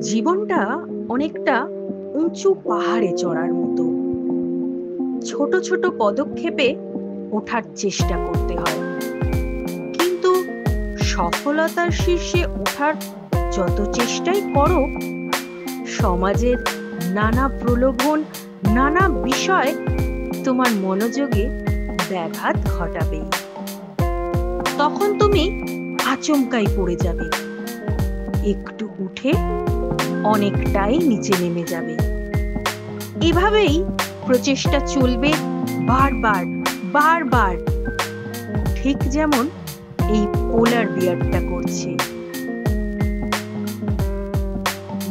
জীবনটা অনেকটা উঁচু পাহাড়ে চড়ার মতো। ছোট ছোট পদক্ষেপে ওঠার চেষ্টা করতে হয়, কিন্তু সফলতার শীর্ষে ওঠার যত চেষ্টাই করো, সমাজের নানা প্রলোভন, নানা বিষয় তোমার মনোযোগে ব্যাঘাত ঘটাবে। তখন তুমি আচমকাই পড়ে যাবে, একটু উঠে অনেকটাই নিচে নেমে যাবে। এভাবেই প্রচেষ্টা চলবে বারবার বারবার, ঠিক যেমন এই পোলার বিয়ারটা করছে।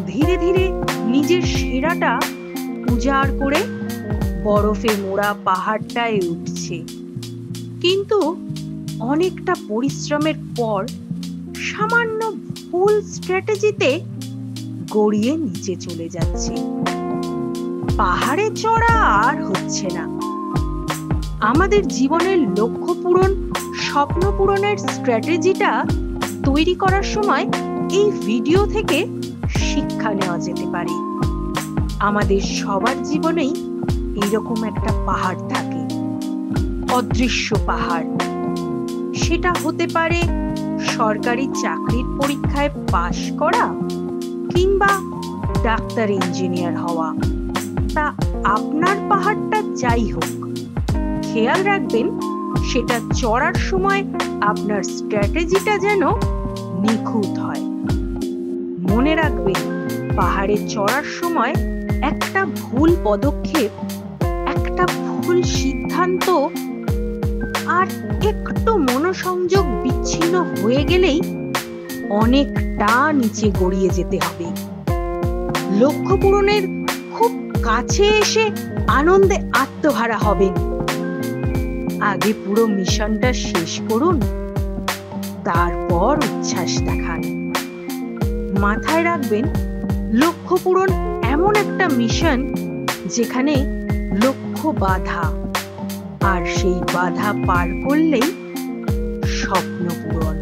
ধীরে ধীরে নিজের সেরাটা উজাড় করে বরফে মোড়া পাহাড়টায় উঠছে, কিন্তু অনেকটা পরিশ্রমের পর সামান্য ভুল স্ট্র্যাটেজিতে গড়িয়ে নিচে চলে যাচ্ছে। পাহাড়ে চড়া আর হচ্ছে না। আমাদের জীবনের লক্ষ্য পূরণ, স্বপ্ন পূরণের স্ট্র্যাটেজিটা তৈরি করার সময় এই ভিডিও থেকে শিক্ষা নেওয়া যেতে পারে। আমাদের সবার জীবনেই এরকম একটা পাহাড় থাকে, অদৃশ্য পাহাড়। সেটা হতে পারে সরকারি চাকরির পরীক্ষায় পাশ করা, কিংবা ডাক্তার, ইঞ্জিনিয়ার হওয়া। তা আপনার পাহাড়টা যাই হোক, খেয়াল রাখবেন সেটা চড়ার সময় আপনার স্ট্র্যাটেজিটা যেন নিখুঁত হয়। মনে রাখবেন, পাহাড়ে চড়ার সময় একটা ভুল পদক্ষেপ, একটা ভুল সিদ্ধান্ত আর একটু মনোসংযোগ বিচ্ছিন্ন হয়ে গেলেই অনেকটা নিচে গড়িয়ে যেতে হবে। লক্ষ্য পূরণের খুব কাছে এসে আনন্দে আত্মহারা হবেন। আগে পুরো মিশনটা শেষ করুন, তারপর উচ্ছ্বাস দেখান। মাথায় রাখবেন, লক্ষ্য পূরণ এমন একটা মিশন যেখানে লক্ষ্য বাধা, আর সেই বাধা পার করলেই স্বপ্ন পূরণ।